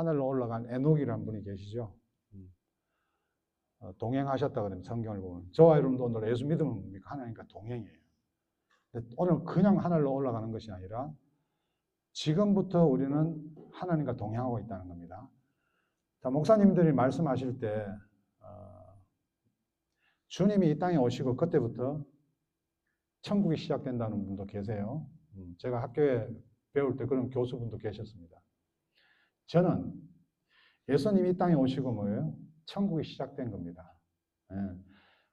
하늘로 올라간 에녹이라는 분이 계시죠. 동행하셨다 그러면 성경을 보면 저와 여러분도 오늘 예수 믿으면 뭡니까? 하나님과 동행이에요. 근데 오늘 그냥 하늘로 올라가는 것이 아니라 지금부터 우리는 하나님과 동행하고 있다는 겁니다. 자, 목사님들이 말씀하실 때 주님이 이 땅에 오시고 그때부터 천국이 시작된다는 분도 계세요. 제가 학교에 배울 때 그런 교수분도 계셨습니다. 저는 예수님이 이 땅에 오시고 뭐예요? 천국이 시작된 겁니다. 예.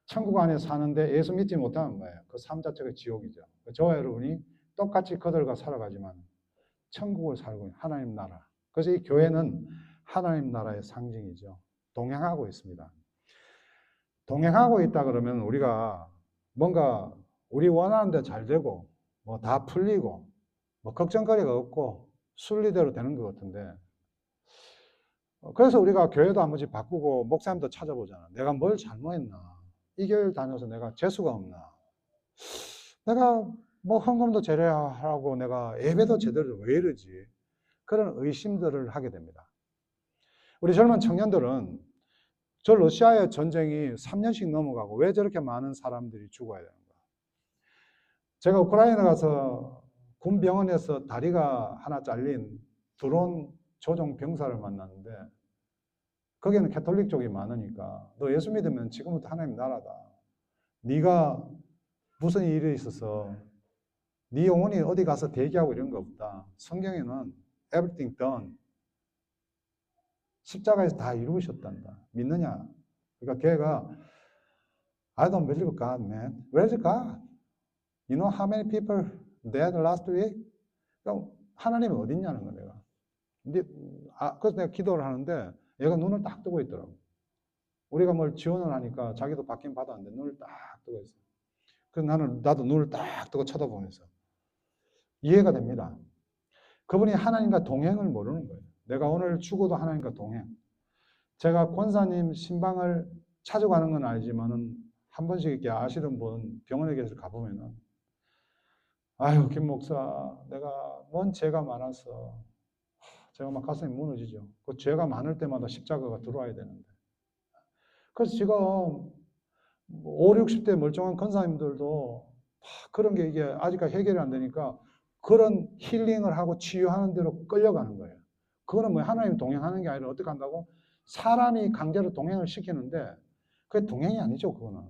천국 안에 사는데 예수 믿지 못하면 뭐예요? 그 삶 자체가 지옥이죠. 저와 여러분이 똑같이 그들과 살아가지만 천국을 살고 있는 하나님 나라. 그래서 이 교회는 하나님 나라의 상징이죠. 동행하고 있습니다. 동행하고 있다 그러면 우리가 뭔가 우리 원하는 데 잘 되고 뭐 다 풀리고 뭐 걱정거리가 없고 순리대로 되는 것 같은데, 그래서 우리가 교회도 한 번씩 바꾸고 목사님도 찾아보잖아. 내가 뭘 잘못했나? 이 교회를 다녀서 내가 재수가 없나? 내가 뭐 헌금도 제대로 하고 내가 예배도 제대로 왜 이러지? 그런 의심들을 하게 됩니다. 우리 젊은 청년들은 저 러시아의 전쟁이 3년씩 넘어가고 왜 저렇게 많은 사람들이 죽어야 되는가? 제가 우크라이나 가서 군 병원에서 다리가 하나 잘린 드론 조종 병사를 만났는데 거기는 캐톨릭 쪽이 많으니까 너 예수 믿으면 지금부터 하나님 나라다. 네가 무슨 일이 있어서 네 영혼이 어디 가서 대기하고 이런 거 없다. 성경에는 everything done. 십자가에서 다 이루셨단다. 믿느냐? 그러니까 걔가 I don't believe God, man. Where's God? You know how many people died last week? 그러니까 하나님이 어디 있냐는 거야, 내가. 근데 그래서 내가 기도를 하는데 얘가 눈을 딱 뜨고 있더라고. 우리가 뭘 지원을 하니까 자기도 받긴 받았는데 눈을 딱 뜨고 있어. 그래서 나도 눈을 딱 뜨고 쳐다보면서 이해가 됩니다. 그분이 하나님과 동행을 모르는 거예요. 내가 오늘 죽어도 하나님과 동행. 제가 권사님 신방을 찾아가는 건 알지만은 한 번씩 이렇게 아시는 분 병원에 계셔서 가보면은 아유 김 목사 내가 뭔 죄가 많아서 제가 막 가슴이 무너지죠. 그 죄가 많을 때마다 십자가가 들어와야 되는데. 그래서 지금 5, 60대 멀쩡한 권사님들도 그런 게 이게 아직까지 해결이 안 되니까 그런 힐링을 하고 치유하는 대로 끌려가는 거예요. 그거는 뭐 하나님 동행하는 게 아니라 어떻게 한다고? 사람이 강제로 동행을 시키는데 그게 동행이 아니죠. 그거는.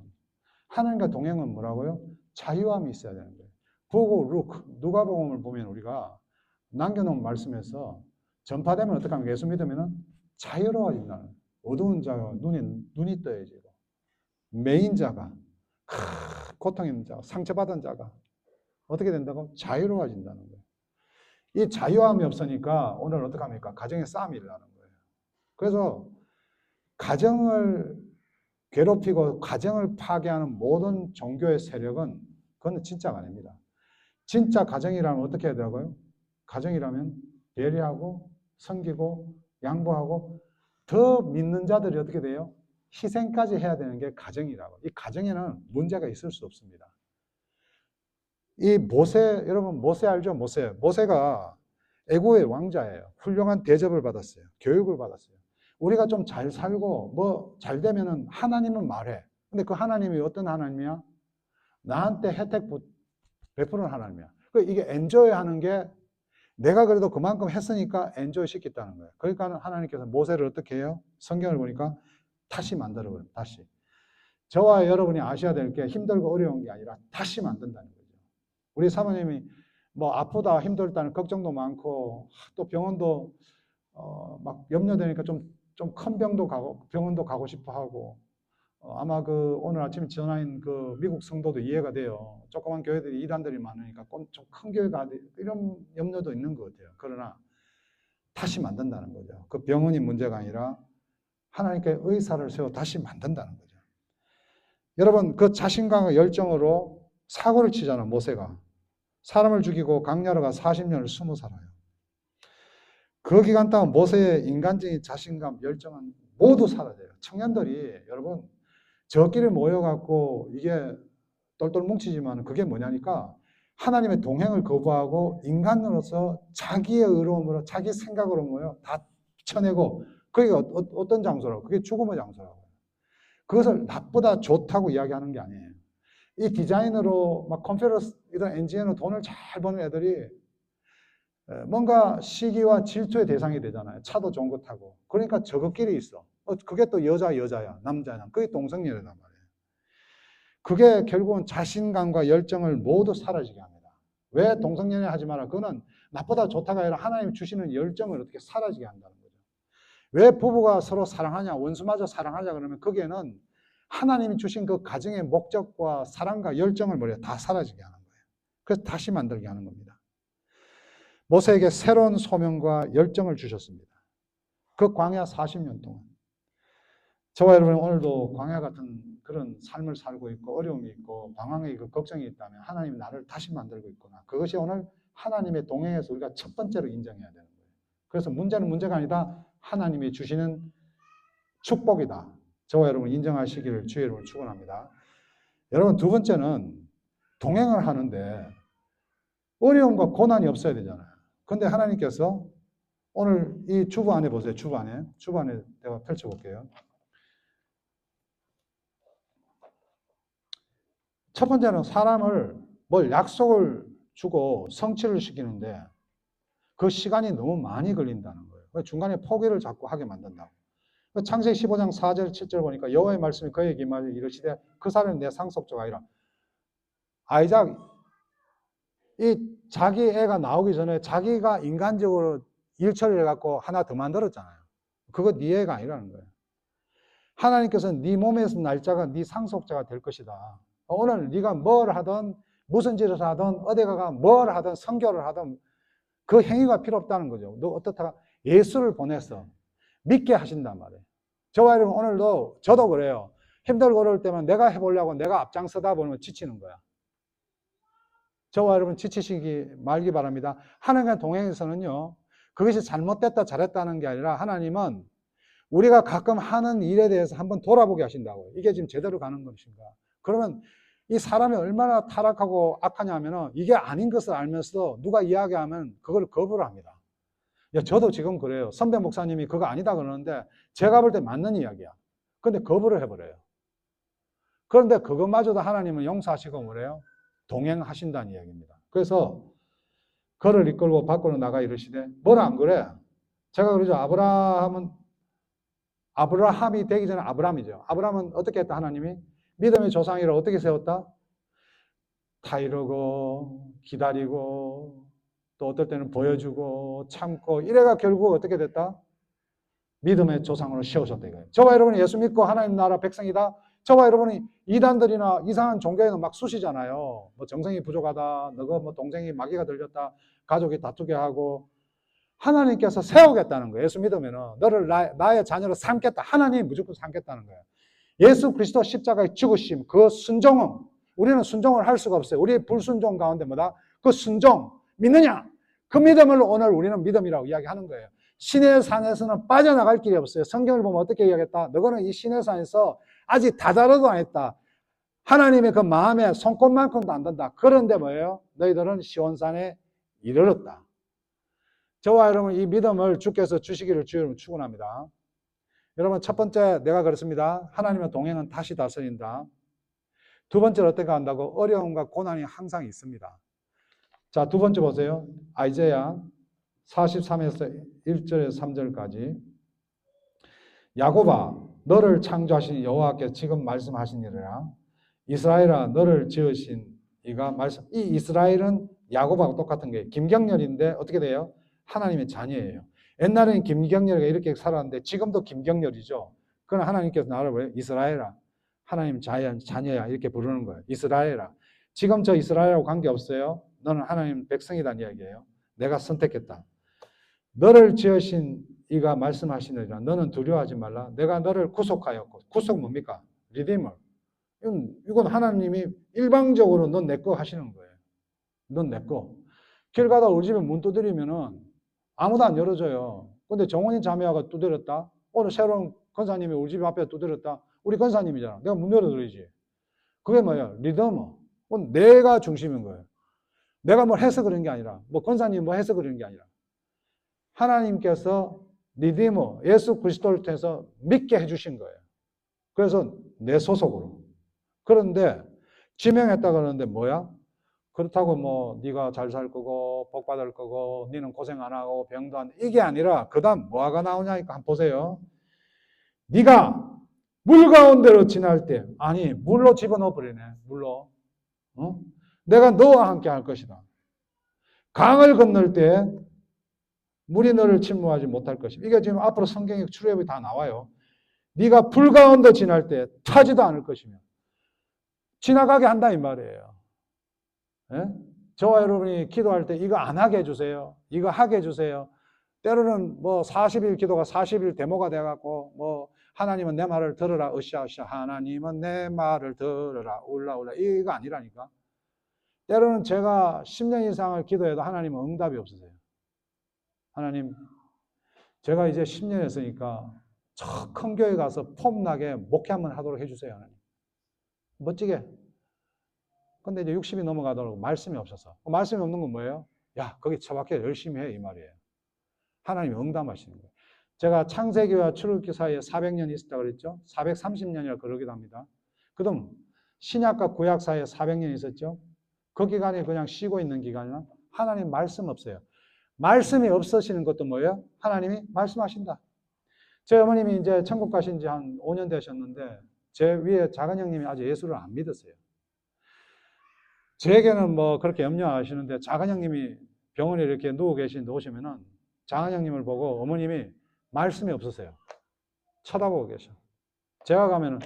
하나님과 동행은 뭐라고요? 자유함이 있어야 되는 거예요. 보고 룩 누가복음을 보면 우리가 남겨놓은 말씀에서 전파되면 어떻게 하면 예수 믿으면 자유로워진다는 거예요. 어두운 자가 눈이 떠야지. 메인 자가 고통 있는 자가 상처받은 자가 어떻게 된다고? 자유로워진다는 거예요. 이 자유함이 없으니까 오늘 어떻게 합니까? 가정에 싸움이 일어나는 거예요. 그래서 가정을 괴롭히고 가정을 파괴하는 모든 종교의 세력은 그건 진짜가 아닙니다. 진짜 가정이라면 어떻게 해야 되고요? 가정이라면 배려하고 섬기고 양보하고 더 믿는 자들이 어떻게 돼요? 희생까지 해야 되는 게 가정이라고. 이 가정에는 문제가 있을 수 없습니다. 이 모세, 여러분 모세 알죠? 모세가 애고의 왕자예요. 훌륭한 대접을 받았어요. 교육을 받았어요. 우리가 좀 잘 살고 뭐 잘 되면은 하나님은 말해. 근데 그 하나님이 어떤 하나님이야? 나한테 혜택 베푸는 하나님이야. 이게 엔조이 하는 게 내가 그래도 그만큼 했으니까 엔조이 시켰다는 거예요. 그러니까 하나님께서 모세를 어떻게 해요? 성경을 보니까 다시 만들어버려요. 다시. 저와 여러분이 아셔야 될 게 힘들고 어려운 게 아니라 다시 만든다는 거죠. 우리 사모님이 뭐 아프다 힘들다는 걱정도 많고 또 병원도 막 염려되니까 좀 큰 병원도 가고 싶어 하고 아마 그 오늘 아침에 전화인 그 미국 성도도 이해가 돼요. 조그만 교회들이 이단들이 많으니까 좀 큰 교회가 이런 염려도 있는 것 같아요. 그러나 다시 만든다는 거죠. 그 병원이 문제가 아니라 하나님께 의사를 세워 다시 만든다는 거죠. 여러분 그 자신감과 열정으로 사고를 치잖아. 모세가 사람을 죽이고 강야로가 40년을 숨어 살아요. 그 기간 동안 모세의 인간적인 자신감, 열정은 모두 사라져요. 청년들이 여러분 저끼리 모여갖고 이게 똘똘 뭉치지만 그게 뭐냐니까 하나님의 동행을 거부하고 인간으로서 자기의 의로움으로 자기 생각으로 모여 다 쳐내고 그게 어떤 장소라고? 그게 죽음의 장소라고. 그것을 나쁘다 좋다고 이야기하는 게 아니에요. 이 디자인으로 막 컴퓨터 이런 엔지니어로 돈을 잘 버는 애들이 뭔가 시기와 질투의 대상이 되잖아요. 차도 좋은 거 타고. 그러니까 저것끼리 있어. 그게 또 여자야, 남자야. 그게 동성애란 말이에요. 그게 결국은 자신감과 열정을 모두 사라지게 합니다. 왜 동성연애 하지 마라? 그거는 나쁘다 좋다가 아니라 하나님 주시는 열정을 어떻게 사라지게 한다는 거죠. 왜 부부가 서로 사랑하냐? 원수마저 사랑하자 그러면 거기에는 하나님이 주신 그 가정의 목적과 사랑과 열정을 다 사라지게 하는 거예요. 그래서 다시 만들게 하는 겁니다. 모세에게 새로운 소명과 열정을 주셨습니다. 그 광야 40년 동안. 저와 여러분 오늘도 광야 같은 그런 삶을 살고 있고 어려움이 있고 방황에 있고 걱정이 있다면 하나님이 나를 다시 만들고 있구나. 그것이 오늘 하나님의 동행에서 우리가 첫 번째로 인정해야 되는 거예요. 그래서 문제는 문제가 아니다. 하나님이 주시는 축복이다. 저와 여러분 인정하시기를 주의 이름으로 축원합니다. 여러분 두 번째는 동행을 하는데 어려움과 고난이 없어야 되잖아요. 근데 하나님께서 오늘 이 주부 안에 보세요. 주부 안에 내가 펼쳐볼게요. 첫 번째는 사람을 뭘 약속을 주고 성취를 시키는데 그 시간이 너무 많이 걸린다는 거예요. 중간에 포기를 자꾸 하게 만든다고. 창세기 15장 4절 7절 보니까 여호와의 말씀이 그에게 임하여 이르시되 그 사람은 내 상속자가 아니라 아이작 이 자기 애가 나오기 전에 자기가 인간적으로 일 처리를 해갖고 하나 더 만들었잖아요. 그거 네 애가 아니라는 거예요. 하나님께서는 네 몸에서 날짜가 네 상속자가 될 것이다. 오늘 네가 뭘 하든 무슨 짓을 하든 어디 가가 뭘 하든 선교를 하든 그 행위가 필요 없다는 거죠. 너 어떻다 예수를 보내서 믿게 하신단 말이에요. 저와 여러분 오늘도 저도 그래요. 힘들고 어려울 때만 내가 해보려고 내가 앞장서다 보면 지치는 거야. 저와 여러분 지치시기 말기 바랍니다. 하나님과 동행에서는요. 그것이 잘못됐다 잘했다는 게 아니라 하나님은 우리가 가끔 하는 일에 대해서 한번 돌아보게 하신다고요. 이게 지금 제대로 가는 것인가. 그러면 이 사람이 얼마나 타락하고 악하냐면은 이게 아닌 것을 알면서도 누가 이야기하면 그걸 거부를 합니다. 야, 저도 지금 그래요. 선배 목사님이 그거 아니다 그러는데 제가 볼 때 맞는 이야기야. 근데 거부를 해버려요. 그런데 그것마저도 하나님은 용서하시고 뭐래요? 동행하신다는 이야기입니다. 그래서 그를 이끌고 밖으로 나가 이르시되 뭘 안 그래? 제가 그러죠. 아브라함이 되기 전에 아브람이죠. 아브람은 어떻게 했다 하나님이? 믿음의 조상이라 어떻게 세웠다? 타이르고 기다리고 또 어떨 때는 보여주고 참고 이래가 결국 어떻게 됐다? 믿음의 조상으로 세우셨다 이거예요. 저와 여러분이 예수 믿고 하나님 나라 백성이다. 저와 여러분이 이단들이나 이상한 종교에는 막 쑤시잖아요. 뭐 정성이 부족하다. 너가 뭐 동생이 마귀가 들렸다. 가족이 다투게 하고 하나님께서 세우겠다는 거예요. 예수 믿으면은 너를 나의 자녀로 삼겠다. 하나님이 무조건 삼겠다는 거예요. 예수 그리스도 십자가의 죽으심, 그 순종은 우리는 순종을 할 수가 없어요. 우리의 불순종 가운데 뭐다? 그 순종 믿느냐? 그 믿음을 오늘 우리는 믿음이라고 이야기하는 거예요. 신의 산에서는 빠져나갈 길이 없어요. 성경을 보면 어떻게 이야기했다? 너는 이 신의 산에서 아직 다다르도 안 했다. 하나님의 그 마음에 손꼽만큼도 안 된다. 그런데 뭐예요? 너희들은 시온산에 이르렀다. 저와 여러분 이 믿음을 주께서 주시기를 주여 축원합니다. 여러분 첫 번째 내가 그렇습니다. 하나님의 동행은 다시 다스린다. 두 번째로 어떻게 한다고? 어려움과 고난이 항상 있습니다. 자, 두 번째 보세요. 아이자야 43에서 1절에서 3절까지 야곱아 너를 창조하신 여호와께서 지금 말씀하시니라. 이스라엘아 너를 지으신 이가 말씀. 이 이스라엘은 야곱하고 똑같은 거예요. 김경렬인데 어떻게 돼요? 하나님의 자녀예요. 옛날에는 김경렬이가 이렇게 살았는데 지금도 김경렬이죠. 그러나 하나님께서 나를 왜 이스라엘아 하나님 자녀야 이렇게 부르는 거예요. 이스라엘아. 지금 저 이스라엘하고 관계없어요. 너는 하나님 백성이란 이야기예요. 내가 선택했다. 너를 지으신 이가 말씀하시느니라. 너는 두려워하지 말라. 내가 너를 구속하였고. 구속 뭡니까? 리디머. 이건 하나님이 일방적으로 넌 내 거 하시는 거예요. 넌 내 거. 길 가다 우리 집에 문 두드리면은 아무도 안 열어줘요. 근데 정원인 자매가 두드렸다. 오늘 새로운 권사님이 우리 집 앞에 두드렸다. 우리 권사님이잖아. 내가 문 열어드리지. 그게 뭐야? 리더머. 그건 내가 중심인 거예요. 내가 뭘 해서 그런 게 아니라, 뭐 권사님 뭐 해서 그런 게 아니라. 하나님께서 리디머, 예수 그리스도를 통해서 믿게 해주신 거예요. 그래서 내 소속으로. 그런데 지명했다 그러는데 뭐야? 그렇다고 뭐 네가 잘 살 거고 복 받을 거고 너는 고생 안 하고 병도 안 이게 아니라 그 다음 뭐가 나오냐니까 한번 보세요. 네가 물 가운데로 지날 때 아니 물로 집어넣어 버리네. 물로. 어? 내가 너와 함께 할 것이다. 강을 건널 때 물이 너를 침몰하지 못할 것이다. 이게 지금 앞으로 성경에 출애굽이 다 나와요. 네가 불 가운데 지날 때 타지도 않을 것이며 지나가게 한다 이 말이에요. 예? 저와 여러분이 기도할 때 이거 안 하게 해주세요. 이거 하게 해주세요. 때로는 뭐 40일 기도가 40일 데모가 돼갖고 뭐 하나님은 내 말을 들으라 으쌰으쌰 하나님은 내 말을 들으라 울라울라 이거 아니라니까. 때로는 제가 10년 이상을 기도해도 하나님은 응답이 없으세요. 하나님 제가 이제 10년 했으니까 저 큰 교회 가서 폼나게 목회 한번 하도록 해주세요. 하나님. 멋지게. 근데 이제 60이 넘어가더라고 말씀이 없어서. 말씀이 없는 건 뭐예요? 야 거기 처박혀 열심히 해 이 말이에요. 하나님이 응답하시는 거예요. 제가 창세기와 출애굽기 사이에 400년 있었다고 그랬죠. 430년이라 그러기도 합니다. 그럼 신약과 구약 사이에 400년 있었죠. 그 기간에 그냥 쉬고 있는 기간이나 하나님 말씀 없어요. 말씀이 없으시는 것도 뭐예요? 하나님이 말씀하신다. 제 어머님이 이제 천국 가신 지 한 5년 되셨는데 제 위에 작은 형님이 아직 예수를 안 믿었어요. 제게는 뭐 그렇게 염려 안 하시는데 작은 형님이 병원에 이렇게 누워 계신데 오시면은 작은 형님을 보고 어머님이 말씀이 없으세요. 쳐다보고 계셔. 제가 가면은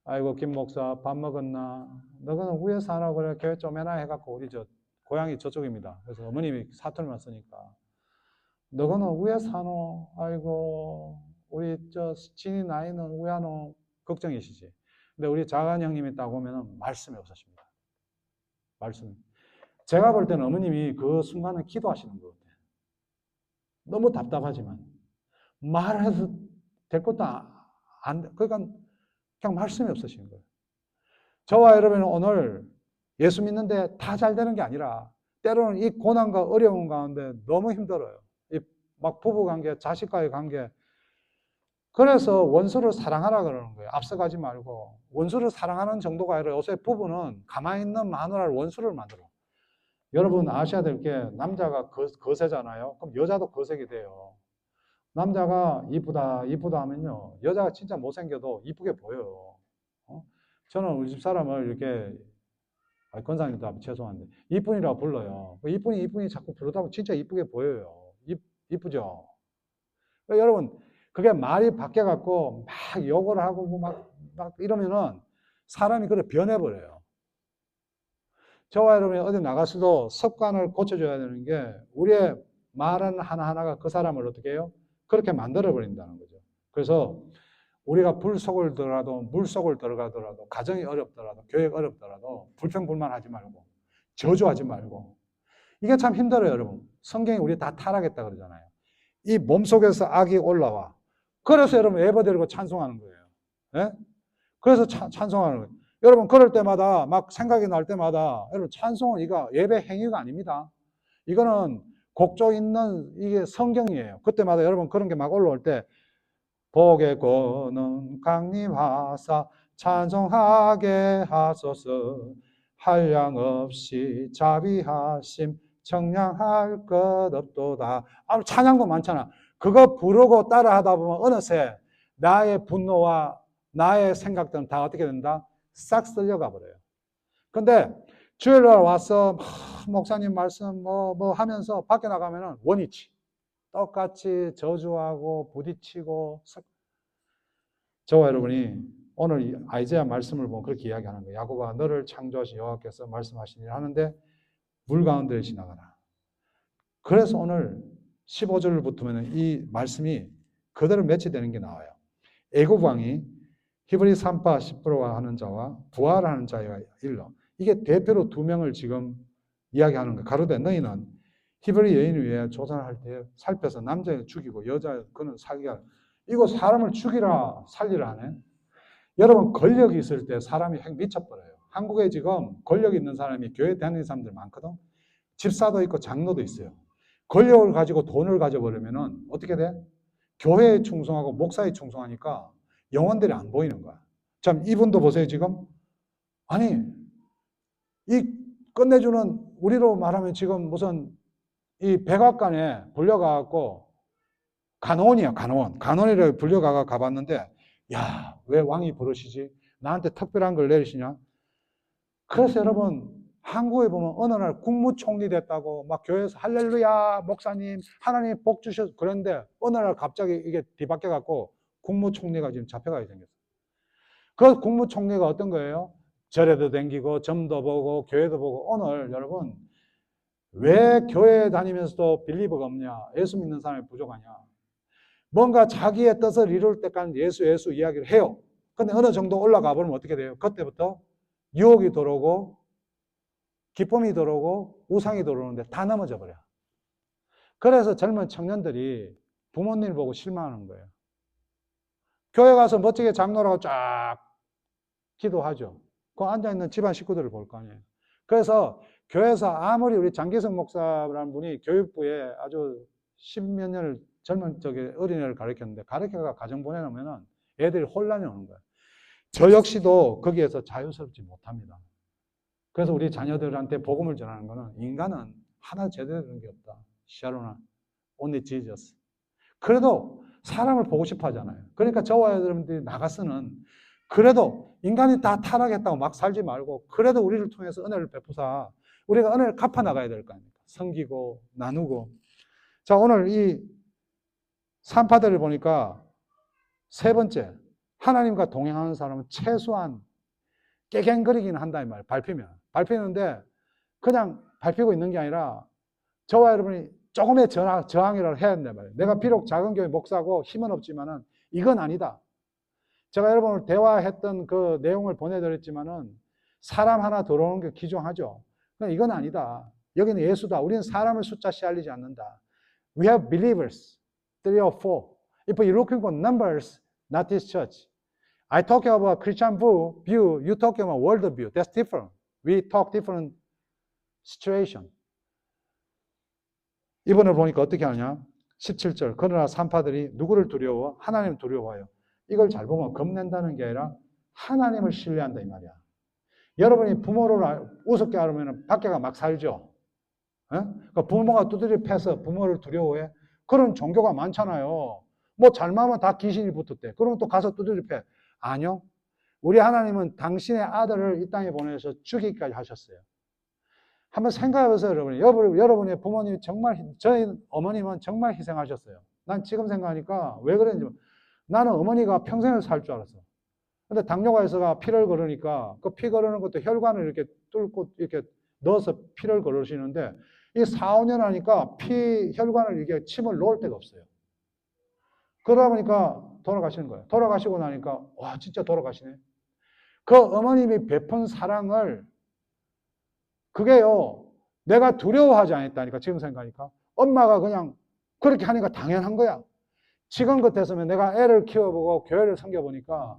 아이고 김 목사 밥 먹었나? 너는 위에 사나 그래 교회 좀 해나 해갖고 우리 저 고향이 저쪽입니다. 그래서 어머님이 사투리만 쓰니까 너는 위에 사노? 아이고 우리 저 진이 나이는 왜 하노? 걱정이시지. 근데 우리 작은 형님이 딱 오면은 말씀이 없으십니다. 말씀. 제가 볼 때는 어머님이 그 순간은 기도하시는 것 같아요. 너무 답답하지만 말해도 될 것도 안, 그러니까 그냥 말씀이 없으신 거예요. 저와 여러분은 오늘 예수 믿는데 다 잘 되는 게 아니라 때로는 이 고난과 어려운 가운데 너무 힘들어요. 이 막 부부 관계, 자식과의 관계. 그래서 원수를 사랑하라 그러는 거예요. 앞서가지 말고 원수를 사랑하는 정도가 아니라 요새 부부는 가만히 있는 마누라를 원수를 만들어. 여러분 아셔야 될 게 남자가 거세잖아요. 그럼 여자도 거세게 돼요. 남자가 이쁘다 이쁘다 하면요 여자가 진짜 못생겨도 이쁘게 보여요. 저는 우리 집 사람을 이렇게 권사님도 앞에 죄송한데 이쁜이라고 불러요. 이쁜이 자꾸 부르다 보면 진짜 이쁘게 보여요. 이쁘죠? 그러니까 여러분 그게 말이 바뀌어갖고 막 욕을 하고 막 이러면은 사람이 그래 변해버려요. 저와 여러분이 어디 나가서도 습관을 고쳐줘야 되는 게 우리의 말은 하나하나가 그 사람을 어떻게 해요? 그렇게 만들어버린다는 거죠. 그래서 우리가 불 속을 들어가도 물 속을 들어가더라도 가정이 어렵더라도 교회가 어렵더라도 불평불만하지 말고 저주하지 말고 이게 참 힘들어요 여러분. 성경이 우리 다 타락했다 그러잖아요. 이 몸속에서 악이 올라와. 그래서 여러분 예배 드리고 찬송하는 거예요. 예? 그래서 찬송하는 거예요. 여러분 그럴 때마다 막 생각이 날 때마다 여러분 찬송은 이거 예배 행위가 아닙니다. 이거는 곡조 있는 이게 성경이에요. 그때마다 여러분 그런 게 막 올라올 때 복의 권능 강림하사 찬송하게 하소서 한량없이 자비하심 청량할 것 없도다. 찬양도 많잖아. 그거 부르고 따라하다 보면 어느새 나의 분노와 나의 생각들은 다 어떻게 된다? 싹 쓸려가 버려요. 근데 주일날 와서 목사님 말씀 뭐 하면서 밖에 나가면은 원위치 똑같이 저주하고 부딪히고. 저와 여러분이 오늘 아이자야 말씀을 보면 그렇게 이야기하는 거예요. 야곱아 너를 창조하신 여호와께서 말씀하시니 하는데 물 가운데 지나가라. 그래서 오늘 15절을 붙으면 이 말씀이 그대로 매치되는 게 나와요. 애굽 왕이 히브리 산파 10%와 하는 자와 부하라는 자가 일러. 이게 대표로 두 명을 지금 이야기하는 거예요. 가로되 너희는 히브리 여인 위에 조선할 때 살펴서 남자를 죽이고 여자 그는 살게. 이거 사람을 죽이라 살리라 하네. 여러분 권력이 있을 때 사람이 핵 미쳐버려요. 한국에 지금 권력 있는 사람이 교회 다니는 사람들 많거든. 집사도 있고 장로도 있어요. 권력을 가지고 돈을 가져버리면 어떻게 돼? 교회에 충성하고 목사에 충성하니까 영혼들이 안 보이는 거야. 참, 이분도 보세요, 지금. 아니, 이 끝내주는, 우리로 말하면 지금 무슨 이 백악관에 불려가갖고 간호원이야, 간호원. 간호원이라고 불려가 가봤는데, 야, 왜 왕이 부르시지? 나한테 특별한 걸 내리시냐? 그래서 여러분, 한국에 보면 어느 날 국무총리 됐다고 막 교회에서 할렐루야, 목사님, 하나님 복 주셔서 그랬는데 어느 날 갑자기 이게 뒤바뀌어 갖고 국무총리가 지금 잡혀가게 생겼어요. 그 국무총리가 어떤 거예요? 절에도 댕기고 점도 보고 교회도 보고. 오늘 여러분, 왜 교회에 다니면서도 빌리버가 없냐? 예수 믿는 사람이 부족하냐? 뭔가 자기의 뜻을 이룰 때까지 예수 이야기를 해요. 근데 어느 정도 올라가 버리면 어떻게 돼요? 그때부터 유혹이 들어오고 기쁨이 들어오고 우상이 들어오는데 다 넘어져 버려. 그래서 젊은 청년들이 부모님을 보고 실망하는 거예요. 교회 가서 멋지게 장로라고 쫙 기도하죠. 그 앉아있는 집안 식구들을 볼 거 아니에요. 그래서 교회에서 아무리 우리 장기성 목사라는 분이 교육부에 아주 십몇 년을 젊은 적에 어린애를 가르쳤는데 가르쳐가 가정 보내놓으면 애들이 혼란이 오는 거예요. 저 역시도 거기에서 자유스럽지 못합니다. 그래서 우리 자녀들한테 복음을 전하는 거는 인간은 하나 제대로 된 게 없다. 샤로나, only Jesus. 그래도 사람을 보고 싶어 하잖아요. 그러니까 저와 여러분들이 나가서는 그래도 인간이 다 타락했다고 막 살지 말고 그래도 우리를 통해서 은혜를 베푸사 우리가 은혜를 갚아 나가야 될 거 아닙니까? 섬기고 나누고. 자, 오늘 이 산파들을 보니까 세 번째, 하나님과 동행하는 사람은 최소한 깨갱거리긴 한다 이 말이에요. 밟히는데 그냥 밟히고 있는 게 아니라 저와 여러분이 조금의 저항이라도 해야 된단 말이에요. 내가 비록 작은 교회 목사고 힘은 없지만은 이건 아니다. 제가 여러분을 대화했던 그 내용을 보내드렸지만은 사람 하나 들어오는 게 기존하죠. 이건 아니다. 여기는 예수다. 우리는 사람을 숫자씩 알리지 않는다. We have believers, 3 or 4. If you're looking for numbers, not this church. I talk about Christian view, you talk about world view. That's different. We talk different situation. 이번을 보니까 어떻게 하냐? 17절. 그러나 산파들이 누구를 두려워? 하나님을 두려워해요. 이걸 잘 보면 겁낸다는 게 아니라 하나님을 신뢰한다 이 말이야. 여러분이 부모를 우습게 하면 밖에가 막 살죠. 그러니까 부모가 두드려 패서 부모를 두려워해? 그런 종교가 많잖아요. 뭐 잘못하면 다 귀신이 붙었대. 그러면 또 가서 두드려 패. 아니요. 우리 하나님은 당신의 아들을 이 땅에 보내서 죽이기까지 하셨어요. 한번 생각해 보세요, 여러분이. 여러분의 부모님이 정말, 저희 어머님은 정말 희생하셨어요. 난 지금 생각하니까 왜 그랬는지, 나는 어머니가 평생을 살 줄 알았어. 근데 당뇨가 있어가 피를 거르니까 그 피 거르는 것도 혈관을 이렇게 뚫고 이렇게 넣어서 피를 거르시는데 이 4, 5년 하니까 혈관을 이게 침을 놓을 데가 없어요. 그러다 보니까 돌아가시는 거예요. 돌아가시고 나니까, 와, 진짜 돌아가시네. 그 어머님이 베푼 사랑을, 그게요, 내가 두려워하지 않았다니까, 지금 생각하니까. 엄마가 그냥 그렇게 하니까 당연한 거야. 지금 같았으면 내가 애를 키워보고 교회를 섬겨보니까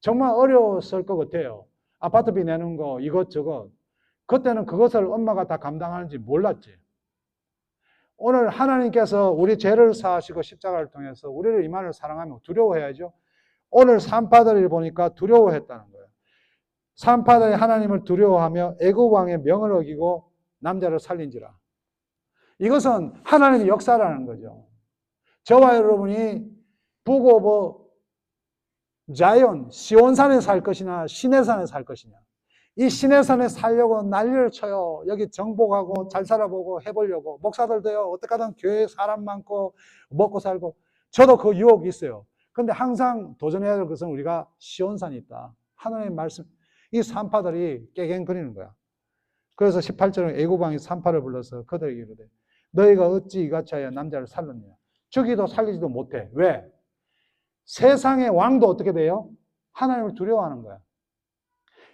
정말 어려웠을 것 같아요. 아파트비 내는 거, 이것저것. 그때는 그것을 엄마가 다 감당하는지 몰랐지. 오늘 하나님께서 우리 죄를 사하시고 십자가를 통해서 우리를 이만을 사랑하면 두려워해야죠. 오늘 산파들을 보니까 두려워했다는 거예요. 산파들이 하나님을 두려워하며 애굽 왕의 명을 어기고 남자를 살린지라. 이것은 하나님의 역사라는 거죠. 저와 여러분이 북오브 자이온, 시온산에 살 것이냐 시내산에 살 것이냐. 이 시내산에 살려고 난리를 쳐요. 여기 정복하고 잘 살아보고 해보려고. 목사들도요, 어떡하든 교회에 사람 많고 먹고 살고. 저도 그 유혹이 있어요. 근데 항상 도전해야 될 것은 우리가 시온산이 있다. 하나님의 말씀. 이 산파들이 깨갱거리는 거야. 그래서 18절에 애굽왕이 산파를 불러서 그들에게 이르되 너희가 어찌 이같이 하여 남자를 살렸느냐. 죽이도 살리지도 못해. 왜? 세상의 왕도 어떻게 돼요? 하나님을 두려워하는 거야.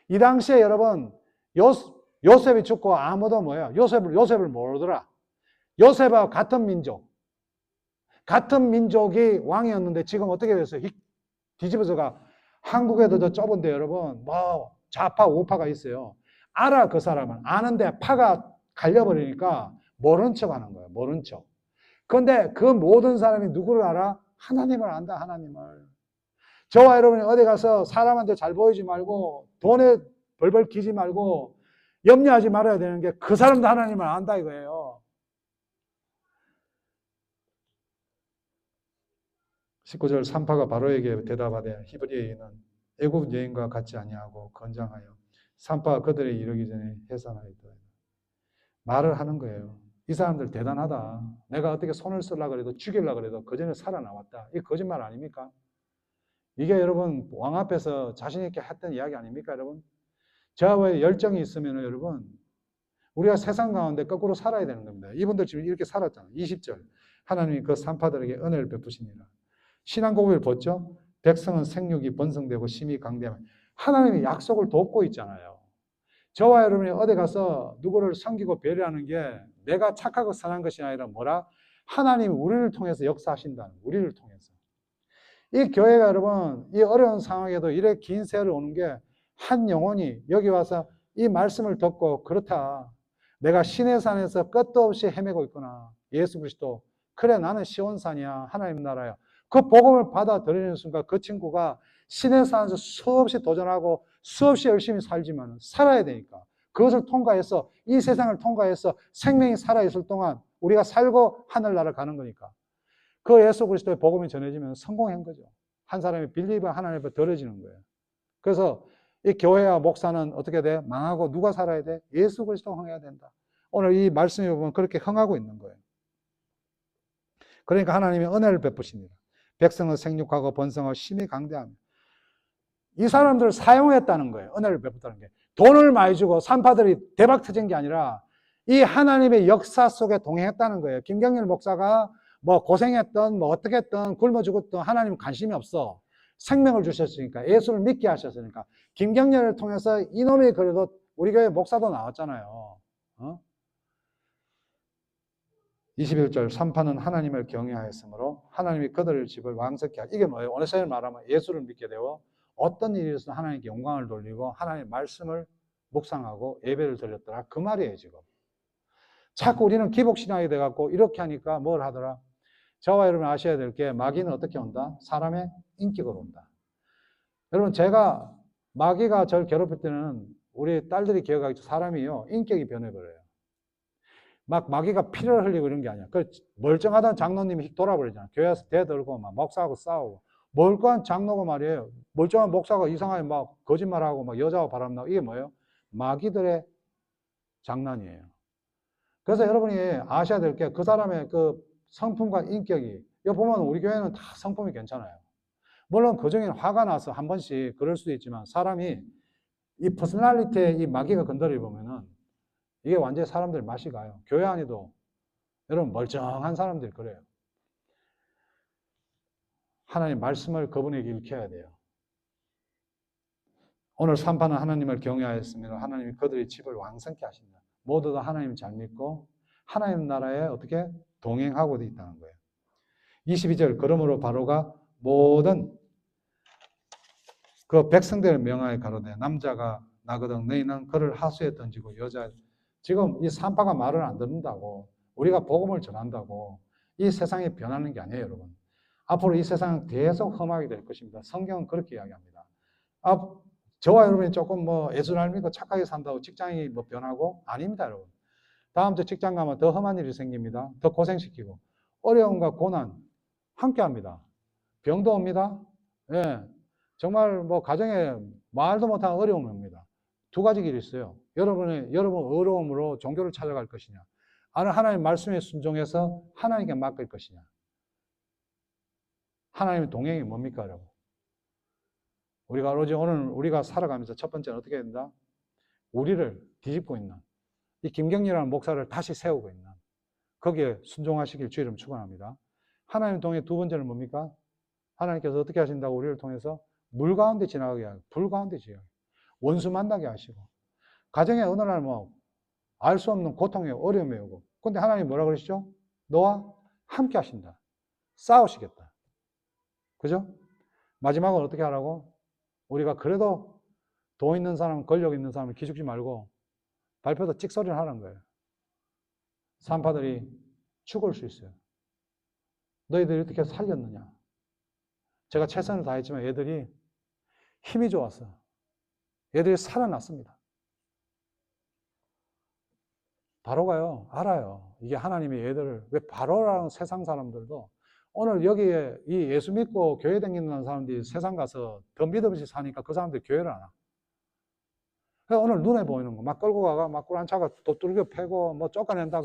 이 당시에 여러분, 요셉이 죽고 아무도 뭐예요? 요셉을 모르더라. 요셉하고 같은 민족이 왕이었는데 지금 어떻게 됐어요? 뒤집어져가. 한국에도 저 좁은데 여러분, 뭐 좌파 우파가 있어요. 알아, 그 사람은. 아는데 파가 갈려버리니까 모른 척 하는 거예요. 모른 척. 그런데 그 모든 사람이 누구를 알아? 하나님을 안다, 하나님을. 저와 여러분이 어디 가서 사람한테 잘 보이지 말고 돈에 벌벌 기지 말고 염려하지 말아야 되는 게 그 사람도 하나님을 안다 이거예요. 19절 산파가 바로에게 대답하되 히브리인은 애굽 여인과 같지 아니하고 건장하여 산파가 그들에게 이르기 전에 해산하였다. 말을 하는 거예요. 이 사람들 대단하다. 내가 어떻게 손을 쓰려고 그래도 죽이려고 그래도 그 전에 살아나왔다. 이게 거짓말 아닙니까? 이게 여러분 왕 앞에서 자신 있게 했던 이야기 아닙니까 여러분? 저와의 열정이 있으면 여러분 우리가 세상 가운데 거꾸로 살아야 되는 겁니다. 이분들 지금 이렇게 살았잖아요. 20절 하나님이 그 산파들에게 은혜를 베푸시니라. 신앙 고백을 보죠. 백성은 생육이 번성되고 심히 강대하며 하나님의 약속을 돕고 있잖아요. 저와 여러분이 어디 가서 누구를 섬기고 배려하는 게 내가 착하고 선한 것이 아니라 뭐라? 하나님이 우리를 통해서 역사하신다는 우리를 통해서. 이 교회가 여러분 이 어려운 상황에도 이렇게 긴 세월을 오는 게 한 영혼이 여기 와서 이 말씀을 듣고 그렇다. 내가 시내 산에서 끝도 없이 헤매고 있구나. 예수 그리스도. 그래 나는 시온산이야. 하나님 나라야. 그 복음을 받아들이는 순간 그 친구가 시내 산에서 수없이 도전하고 수없이 열심히 살지만 살아야 되니까. 그것을 통과해서 이 세상을 통과해서 생명이 살아있을 동안 우리가 살고 하늘나라 가는 거니까. 그 예수 그리스도의 복음이 전해지면 성공한 거죠. 한 사람이 빌리버 하나님 앞에 들어지는 거예요. 그래서 이 교회와 목사는 어떻게 돼? 망하고 누가 살아야 돼? 예수 그리스도가 흥해야 된다. 오늘 이 말씀에 보면 그렇게 흥하고 있는 거예요. 그러니까 하나님이 은혜를 베푸십니다. 백성은 생육하고 번성하고 심히 강대하며 이 사람들을 사용했다는 거예요. 은혜를 베풀다는 게. 돈을 많이 주고 산파들이 대박 터진 게 아니라 이 하나님의 역사 속에 동행했다는 거예요. 김경일 목사가 뭐 고생했던 뭐 어떻게 했던 굶어 죽었던 하나님 관심이 없어. 생명을 주셨으니까 예수를 믿게 하셨으니까 김경렬을 통해서 이놈이 그래도 우리 교회 목사도 나왔잖아요. 21절 산파는 하나님을 경외하였으므로 하나님이 그들의 집을 왕성케 하라. 이게 뭐예요? 오늘 말하면 예수를 믿게 되어 어떤 일이 있어도 하나님께 영광을 돌리고 하나님의 말씀을 묵상하고 예배를 드렸더라. 그 말이에요 지금. 자꾸 우리는 기복신앙이 돼갖고 이렇게 하니까 뭘 하더라? 저와 여러분 아셔야 될 게 마귀는 어떻게 온다? 사람의 인격으로 온다. 여러분 제가 마귀가 저를 괴롭힐 때는 우리 딸들이 기억하겠죠. 사람이요 인격이 변해버려요. 막 마귀가 피를 흘리고 이런 게 아니야. 그 멀쩡하던 장로님이 돌아버리잖아. 교회에서 대들고 막 목사하고 싸우고 멀쩡한 장로가 말이에요. 멀쩡한 목사가 이상하게 막 거짓말하고 막 여자하고 바람나고 이게 뭐예요? 마귀들의 장난이에요. 그래서 여러분이 아셔야 될 게 그 사람의 그 성품과 인격이 여기 보면 우리 교회는 다 성품이 괜찮아요. 물론 그중에는 화가 나서 한 번씩 그럴 수도 있지만 사람이 이 퍼스널리티에 이 마귀가 건드려 보면은 이게 완전히 사람들 맛이 가요. 교회 안에도 여러분 멀쩡한 사람들이 그래요. 하나님 말씀을 그분에게 읽혀야 돼요. 오늘 산파는 하나님을 경외하였으면 하나님이 그들의 집을 왕성케 하신다. 모두 다 하나님 잘 믿고 하나님 나라에 어떻게 동행하고 있다는 거예요. 22절 그러므로 바로가 모든 그 백성들을 명하여 가로되 남자가 나거든 너희는 그를 하수에 던지고 여자 지금 이 산파가 말을 안 듣는다고 우리가 복음을 전한다고 이 세상이 변하는 게 아니에요 여러분. 앞으로 이 세상은 계속 험하게 될 것입니다. 성경은 그렇게 이야기합니다. 저와 여러분이 조금 뭐 예수를 알 믿고 착하게 산다고 직장이 뭐 변하고 아닙니다 여러분. 다음 주 직장 가면 더 험한 일이 생깁니다. 더 고생시키고 어려움과 고난 함께합니다. 병도 옵니다. 예, 정말 뭐 가정에 말도 못한 어려움이 옵니다. 두 가지 길이 있어요. 여러분 어려움으로 종교를 찾아갈 것이냐, 아니면 하나님 말씀에 순종해서 하나님께 맡길 것이냐. 하나님의 동행이 뭡니까, 여러분? 우리가 오로지 오늘 우리가 살아가면서 첫 번째는 어떻게 된다? 우리를 뒤집고 있는 이 김경리라는 목사를 다시 세우고 있는 거기에 순종하시길 주의 이름 축원합니다. 하나님 동행 두 번째는 뭡니까? 하나님께서 어떻게 하신다고 우리를 통해서 물 가운데 지나가게 하고 불 가운데 지나가게 원수 만나게 하시고 가정에 어느 날 뭐 알 수 없는 고통에 어려움이 오고 근데 하나님 뭐라 그러시죠? 너와 함께 하신다. 싸우시겠다. 그죠? 마지막으로 어떻게 하라고? 우리가 그래도 돈 있는 사람, 권력 있는 사람을 기죽지 말고 발표도 찍소리를 하는 거예요. 산파들이 죽을 수 있어요. 너희들이 어떻게 살렸느냐? 제가 최선을 다했지만 얘들이 힘이 좋았어요. 얘들이 살아났습니다. 바로가요, 알아요. 이게 하나님이 얘들을, 왜 바로라는 세상 사람들도 오늘 여기에 이 예수 믿고 교회 다니는 사람들이 세상 가서 더 믿음없이 사니까 그 사람들이 교회를 안 와. 그러니까 오늘 눈에 보이는 거, 막 끌고 가가, 막 꿀한 차가 또 뚫겨 패고, 뭐 쫓아낸다 그러고